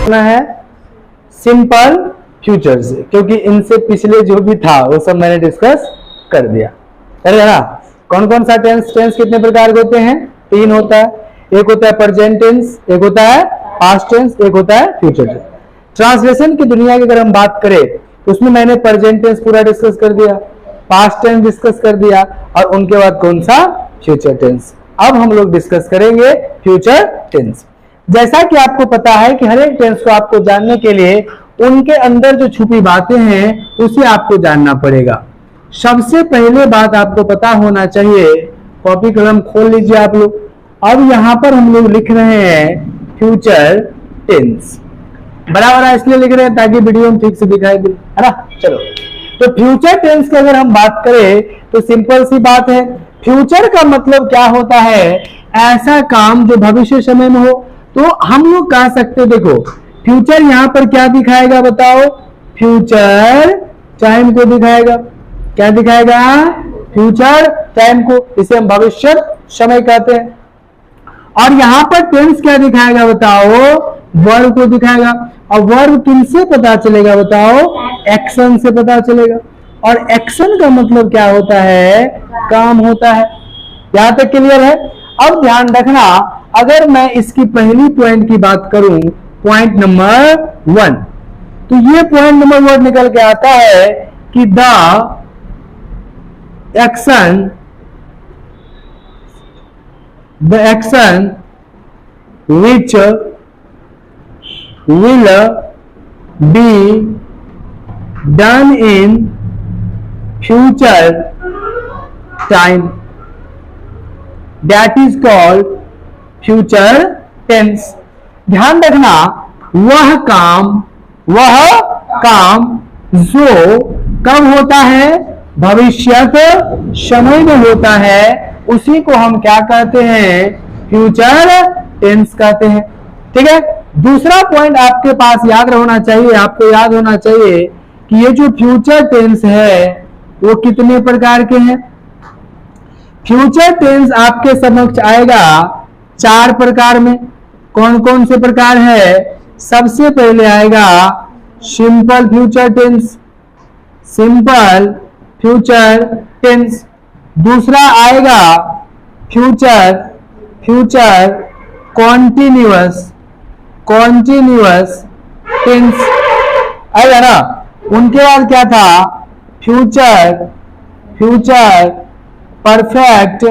करना है simple future से, क्योंकि इनसे पिछले जो भी था वो सब मैंने डिस्कस कर दिया है ना। कौन कौन सा टेंस कितने प्रकार के होते हैं? 3 होता है। एक होता है प्रेजेंट टेंस, एक होता है पास्ट टेंस, एक होता है फ्यूचर टेंस। ट्रांसलेशन की दुनिया की अगर हम बात करें तो उसमें मैंने प्रेजेंट टेंस पूरा डिस्कस कर दिया, पास्ट टेंस डिस्कस कर दिया, और उनके बाद कौन सा? Future tense. अब हम लोग डिस्कस करेंगे फ्यूचर टेंस। जैसा कि आपको पता है कि हर एक टेंस को आपको जानने के लिए उनके अंदर जो छुपी बातें हैं उसे आपको जानना पड़ेगा। सबसे पहले बात आपको पता होना चाहिए, कॉपी कलम खोल लीजिए आप लोग। अब यहां पर हम लोग लिख रहे हैं फ्यूचर टेंस। बड़ा बड़ा इसलिए लिख रहे हैं ताकि वीडियो में ठीक से दिखाई दे, है ना। चलो, तो फ्यूचर टेंस की अगर हम बात करें तो सिंपल सी बात है, फ्यूचर का मतलब क्या होता है? ऐसा काम जो भविष्य समय में हो। तो हम लोग कह सकते, देखो फ्यूचर यहां पर क्या दिखाएगा बताओ? फ्यूचर टाइम को दिखाएगा। क्या दिखाएगा? फ्यूचर टाइम को, इसे हम भविष्य समय कहते हैं। और यहां पर टेंस क्या दिखाएगा बताओ? वर्ब को दिखाएगा। और वर्ब किनसे पता चलेगा बताओ? एक्शन से पता चलेगा। और एक्शन का मतलब क्या होता है? काम होता है। यहां तक क्लियर है? अब ध्यान रखना, अगर मैं इसकी पहली पॉइंट की बात करूं, पॉइंट नंबर 1, तो ये पॉइंट नंबर 1 निकल के आता है कि the action which will be done in future time, that is called future tense। ध्यान रखना, वह काम जो कब होता है? भविष्यत समय में होता है, उसी को हम क्या कहते हैं? फ्यूचर टेंस कहते हैं। ठीक है। दूसरा पॉइंट आपके पास याद होना चाहिए, आपको याद होना चाहिए कि ये जो फ्यूचर टेंस है वो कितने प्रकार के हैं? फ्यूचर टेंस आपके समक्ष आएगा 4 प्रकार में। कौन कौन से प्रकार है? सबसे पहले आएगा simple future tense, simple future tense. दूसरा आएगा फ्यूचर कॉन्टिन्यूअस टेंस, आएगा ना। उनके बाद क्या था? Future perfect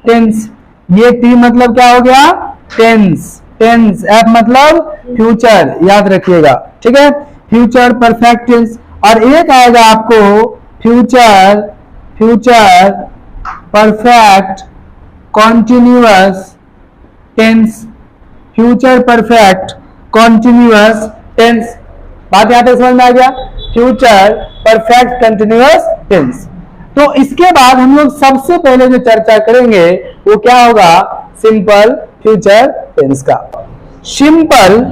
tense. ये टी मतलब क्या हो गया? टेंस। एफ मतलब फ्यूचर, याद रखिएगा। ठीक है, फ्यूचर परफेक्ट टेंस। और एक आएगा आपको future perfect continuous tense, future perfect continuous tense. बात यहां तक समझ में आ गया? Future perfect continuous tense. तो इसके बाद हम लोग सबसे पहले जो चर्चा करेंगे वो क्या होगा? सिंपल फ्यूचर टेंस का। सिंपल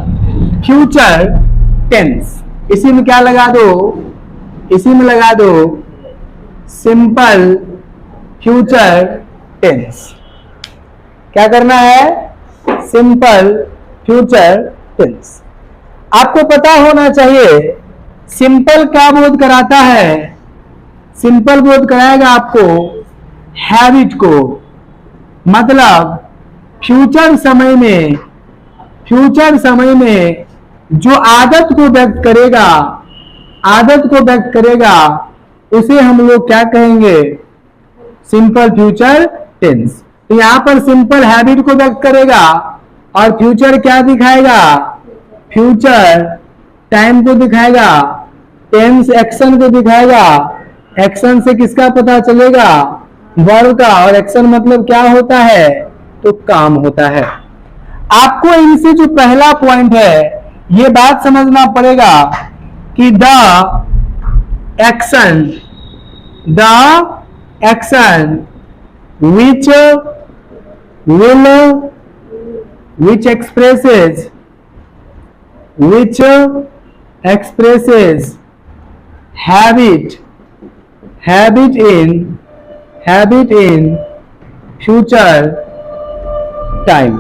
फ्यूचर टेंस, इसी में क्या लगा दो? इसी में लगा दो सिंपल फ्यूचर टेंस। क्या करना है? Simple future tense. आपको पता होना चाहिए सिंपल क्या बोध कराता है? सिंपल बोध कराएगा आपको हैबिट को, मतलब फ्यूचर समय में जो आदत को व्यक्त करेगा उसे हम लोग क्या कहेंगे? Simple future tense. तो यहां पर सिंपल हैबिट को व्यक्त करेगा और फ्यूचर क्या दिखाएगा? फ्यूचर टाइम को दिखाएगा, टेंस एक्शन को दिखाएगा। एक्शन से किसका पता चलेगा? वर्ब का। और एक्शन मतलब क्या होता है? तो काम होता है। आपको इनसे जो पहला पॉइंट है ये बात समझना पड़ेगा कि the action which expresses habit in future time,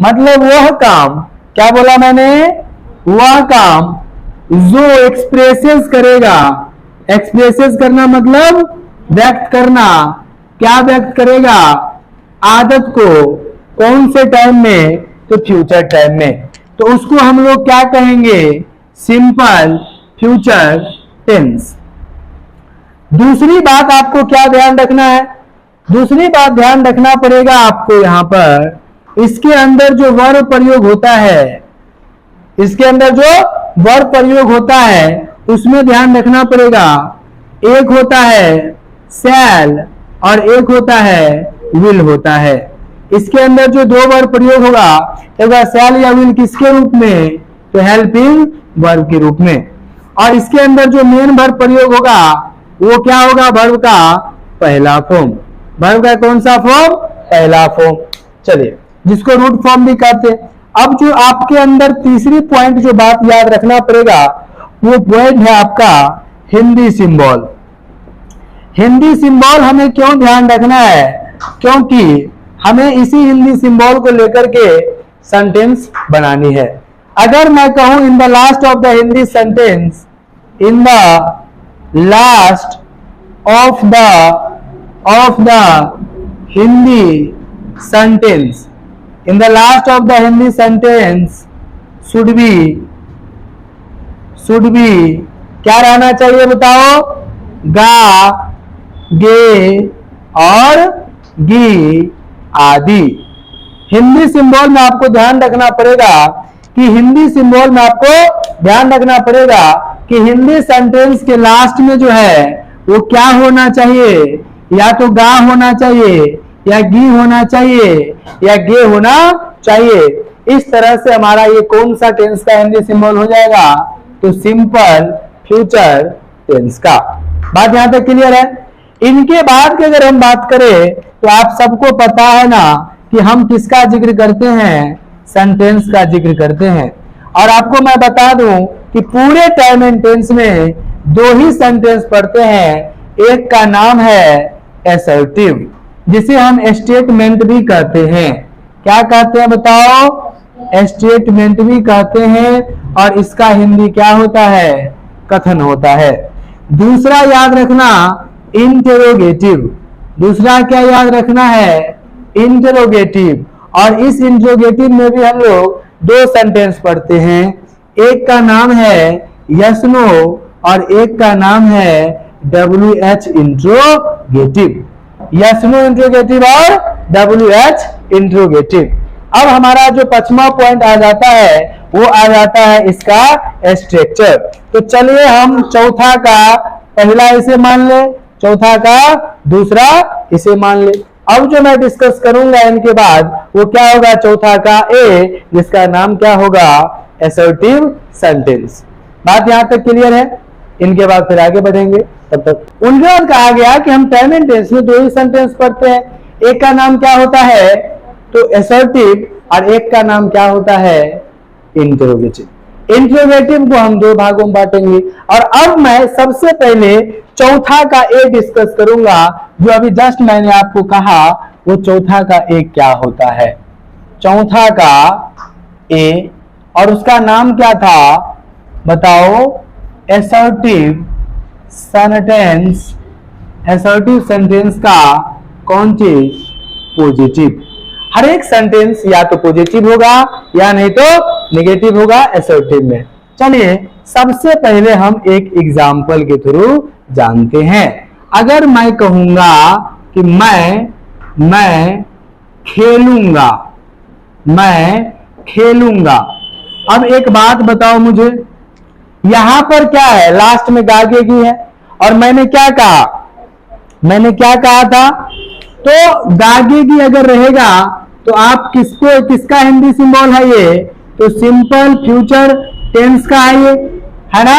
मतलब वह काम, क्या बोला मैंने? वह काम जो एक्सप्रेसेस करेगा, एक्सप्रेसेस करना मतलब व्यक्त करना, क्या व्यक्त करेगा, आदत को, कौन से टाइम में, तो फ्यूचर टाइम में, तो उसको हम लोग क्या कहेंगे, सिंपल फ्यूचर टेंस। दूसरी बात आपको क्या ध्यान रखना है, दूसरी बात ध्यान रखना पड़ेगा आपको, यहां पर इसके अंदर जो वर्ब प्रयोग होता है, इसके अंदर जो वर्ब प्रयोग होता है उसमें ध्यान रखना पड़ेगा। एक होता है शैल और एक होता है विल होता है। इसके अंदर जो दो वर्ब प्रयोग होगा, एक शैल या विल किसके रूप में, तो हेल्पिंग वर्ब के रूप में। और इसके अंदर जो मेन वर्ब प्रयोग होगा वो क्या होगा, वर्ब का पहला फॉर्म। वर्ब का कौन सा फॉर्म, पहला फॉर्म। चलिए, जिसको रूट फॉर्म भी कहते हैं। अब जो आपके अंदर तीसरी पॉइंट जो बात याद रखना पड़ेगा वो पॉइंट है आपका हिंदी सिंबल। हिंदी सिंबल हमें क्यों ध्यान रखना है, क्योंकि हमें इसी हिंदी सिंबल को लेकर के सेंटेंस बनानी है। अगर मैं कहूं in the last of the Hindi sentence, in the last of the Hindi sentence, in the last of the Hindi sentence should be क्या रहना चाहिए बताओ, गा, गे और गी आदि। हिंदी सिंबल में आपको ध्यान रखना पड़ेगा कि हिंदी सिंबल में आपको ध्यान रखना पड़ेगा कि हिंदी सेंटेंस के लास्ट में जो है वो क्या होना चाहिए, या तो गा होना चाहिए, या गी होना चाहिए, या गे होना चाहिए। इस तरह से हमारा ये कौन सा टेंस का हिंदी सिंबल हो जाएगा, तो सिंपल फ्यूचर टेंस का। बात यहां तक क्लियर है। इनके बाद की अगर हम बात करें तो आप सबको पता है ना कि हम किसका जिक्र करते हैं, सेंटेंस का जिक्र करते हैं। और आपको मैं बता दूं कि पूरे टाइम एंड टेंस में दो ही सेंटेंस पढ़ते हैं। एक का नाम है असर्टिव, जिसे हम स्टेटमेंट भी कहते हैं। क्या कहते हैं बताओ, स्टेटमेंट भी कहते हैं। और इसका हिंदी क्या होता है, कथन होता है। दूसरा याद रखना इंटेरोगेटिव, दूसरा क्या याद रखना है, इंटेरोगेटिव। और इस इंटेरोगेटिव में भी हम लोग दो सेंटेंस पढ़ते हैं। एक का नाम है यस नो और एक का नाम है WH interrogative. Yes no interrogative और WH इंट्रोगेटिव। अब हमारा जो पांचवा पॉइंट आ जाता है वो आ जाता है इसका स्ट्रक्चर। तो चलिए हम चौथा का पहला इसे मान ले, चौथा का दूसरा इसे मान ले। अब जो मैं डिस्कस करूंगा इनके बाद वो क्या होगा, चौथा का ए, जिसका नाम क्या होगा, असर्टिव सेंटेंस। बात यहां तक क्लियर है। इनके बाद फिर आगे बढ़ेंगे। तब तक उनके बाद कहा गया कि हम टाइम एंड टेंस में दो ही सेंटेंस पढ़ते हैं। एक का नाम क्या होता है, तो असर्टिव, और एक का नाम क्या होता है, इंटरोगेटिव। इंटरोगेटिव को हम दो भागों में बांटेंगे। और अब मैं सबसे पहले चौथा का ए डिस्कस करूंगा, जो अभी जस्ट मैंने आपको कहा वो चौथा का ए क्या होता है। चौथा का ए, और उसका नाम क्या था बताओ, असर्टिव सेंटेंस। असर्टिव सेंटेंस का कौन चीज, पॉजिटिव। हर एक सेंटेंस या तो पॉजिटिव होगा या नहीं तो नेगेटिव होगा असर्टिव में। चलिए सबसे पहले हम एक एग्जाम्पल के थ्रू जानते हैं। अगर मैं कहूंगा कि मैं खेलूंगा, मैं खेलूंगा। अब एक बात बताओ मुझे, यहां पर क्या है, लास्ट में गागेगी है। और मैंने क्या कहा, मैंने क्या कहा था, तो गागेगी अगर रहेगा तो आप किसको, किसका हिंदी सिंबल है ये, तो सिंपल फ्यूचर टेंस का है ये, है ना।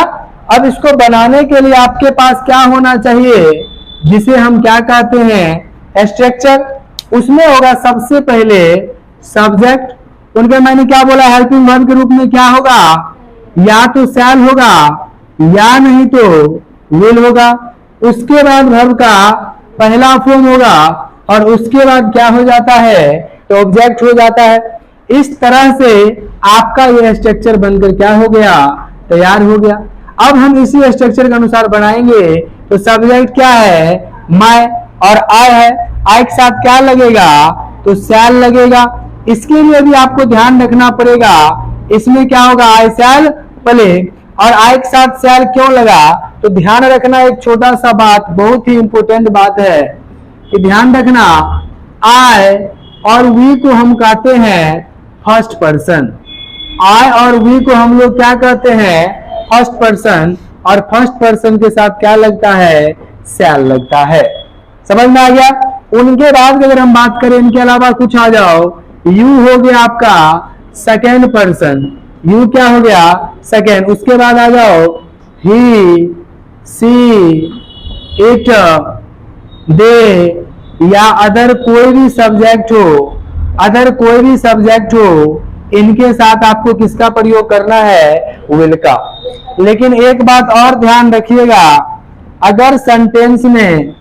अब इसको बनाने के लिए आपके पास क्या होना चाहिए, जिसे हम क्या कहते हैं, स्ट्रक्चर। उसमें होगा सबसे पहले सब्जेक्ट। उनके मैंने क्या बोला, हेल्पिंग वर्ब के रूप में क्या होगा, या तो शैल होगा या नहीं तो विल होगा। उसके बाद वर्ब का पहला फॉर्म होगा और उसके बाद क्या हो जाता है, तो ऑब्जेक्ट हो जाता है। इस तरह से आपका ये स्ट्रक्चर बनकर क्या हो गया, तैयार हो गया। अब हम इसी स्ट्रक्चर के अनुसार बनाएंगे। तो सब्जेक्ट क्या है, मैं, और आई है, आई के साथ क्या लगेगा, तो शैल लगेगा। इसके लिए भी आपको ध्यान रखना पड़ेगा, इसमें क्या होगा, आई शैल प्ले, और आई के साथ शैल क्यों लगा, तो ध्यान रखना एक छोटा सा बात, बहुत ही इंपॉर्टेंट बात है कि ध्यान रखना, आई और वी को हम कहते हैं फर्स्ट पर्सन। आई और वी को हम लोग क्या कहते हैं, फर्स्ट पर्सन, और फर्स्ट पर्सन के साथ क्या लगता है, शैल लगता है। समझ में आ गया। उनके बाद अगर हम बात करें, इनके अलावा कुछ आ जाओ, यू हो गया आपका सेकेंड पर्सन, यू क्या हो गया, सेकेंड। उसके बाद आ जाओ ही, सी, इट, दे, या अदर कोई भी सब्जेक्ट हो, अदर कोई भी सब्जेक्ट हो, इनके साथ आपको किसका प्रयोग करना है, विल का। लेकिन एक बात और ध्यान रखिएगा, अगर सेंटेंस में,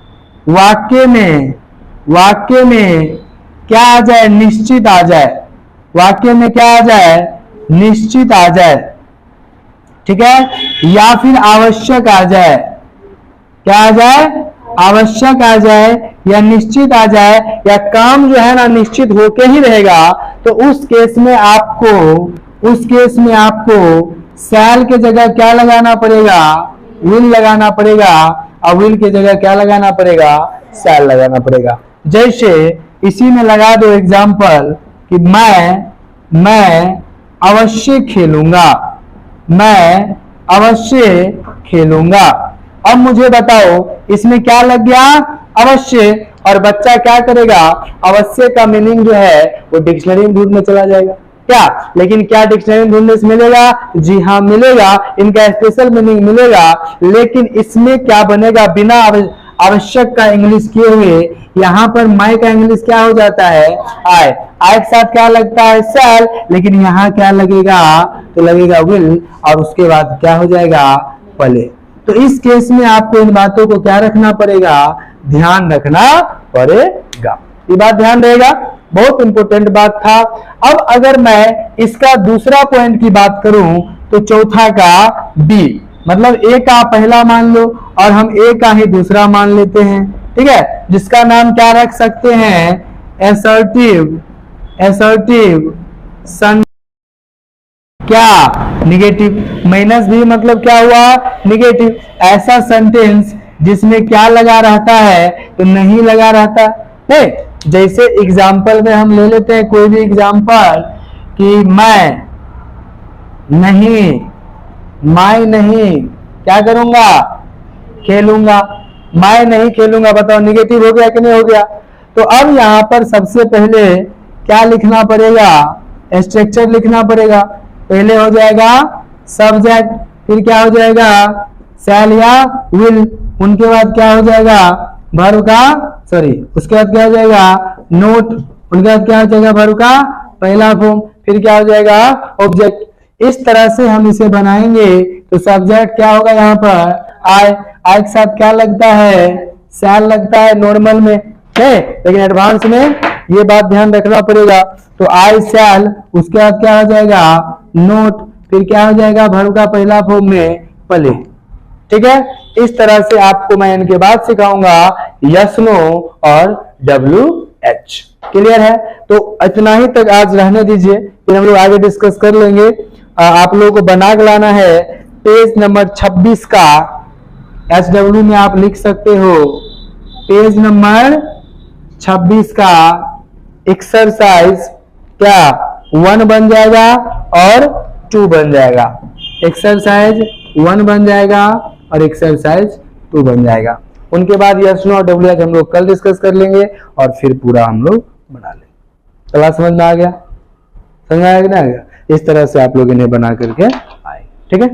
वाक्य में क्या आ जाए, निश्चित आ जाए, वाक्य में क्या आ जाए, निश्चित आ जाए, ठीक है, या फिर आवश्यक आ जाए, क्या आ जाए, आवश्यक आ जाए, या निश्चित आ जाए, या काम जो है ना निश्चित होके ही रहेगा, तो उस केस में आपको शैल के जगह क्या लगाना पड़ेगा, विल लगाना पड़ेगा, और विल के जगह क्या लगाना पड़ेगा, शैल लगाना पड़ेगा। जैसे इसी में लगा दो एग्जाम्पल कि मैं अवश्य खेलूंगा, मैं अवश्य खेलूंगा। अब मुझे बताओ इसमें क्या लग गया, अवश्य, और बच्चा क्या करेगा, अवश्य का मीनिंग जो है वो डिक्शनरी में ढूंढने चला जाएगा क्या। लेकिन क्या डिक्शनरी में ढूंढने से मिलेगा, जी हाँ मिलेगा, इनका स्पेशल मीनिंग मिलेगा। लेकिन इसमें क्या बनेगा, बिना आवश्यक का इंग्लिश किए हुए, यहाँ पर मैं का इंग्लिश क्या हो जाता है, आई के साथ क्या लगता है, शैल, लेकिन यहाँ क्या लगेगा, तो लगेगा विल, और उसके बाद क्या हो जाएगा, प्ले। तो इस केस में आपको इन बातों को क्या रखना पड़ेगा, ध्यान रखना पड़ेगा। ये बात ध्यान रहेगा, बहुत इंपॉर्टेंट बात था। अब अगर मैं इसका दूसरा पॉइंट की बात करूं, तो चौथा का बी, मतलब ए का पहला मान लो और हम ए का ही दूसरा मान लेते हैं, ठीक है, जिसका नाम क्या रख सकते हैं, एसर्टिव, क्या, निगेटिव। माइनस भी मतलब क्या हुआ, निगेटिव। ऐसा सेंटेंस जिसमें क्या लगा रहता है, तो नहीं लगा रहता है। जैसे एग्जाम्पल में हम ले लेते हैं कोई भी एग्जाम्पल कि मैं नहीं क्या करूंगा, खेलूंगा, मैं नहीं खेलूंगा। बताओ निगेटिव हो गया कि नहीं हो गया। तो अब यहाँ पर सबसे पहले क्या लिखना पड़ेगा, स्ट्रक्चर लिखना पड़ेगा। पहले हो जाएगा सब्जेक्ट, फिर क्या हो जाएगा, शैल या विल, उनके बाद क्या हो जाएगा, वर्ब का, सॉरी उसके बाद क्या हो जाएगा, नोट, उनके बाद क्या हो जाएगा, वर्ब का पहला फॉर्म, फिर क्या हो जाएगा, ऑब्जेक्ट। इस तरह से हम इसे बनाएंगे। तो सब्जेक्ट क्या होगा, यहाँ पर आई के साथ क्या लगता है, शैल लगता है नॉर्मल में है, लेकिन एडवांस में ये बात ध्यान रखना पड़ेगा। तो आई शैल, उसके बाद क्या हो जाएगा, नोट, फिर क्या हो जाएगा, वर्ब का पहला फॉर्म में प्ले। ठीक है, इस तरह से आपको मैं इनके बाद सिखाऊंगा यस नो और WH। क्लियर है। तो इतना ही तक आज रहने दीजिए, फिर हम लोग आगे डिस्कस कर लेंगे। आप लोगों को बना के लाना है पेज नंबर 26 का, SW में आप लिख सकते हो, पेज नंबर 26 का एक्सरसाइज क्या 1 बन जाएगा और 2 बन जाएगा। एक्सरसाइज 1 बन जाएगा और एक्सरसाइज 2 बन जाएगा। उनके बाद यस नो और WH हम लोग कल डिस्कस कर लेंगे और फिर पूरा हम लोग बना लेंगे। क्लास समझ में आ गया, समझ में आया कि नहीं आ गया। इस तरह से आप लोग इन्हें बना करके आए। ठीक है।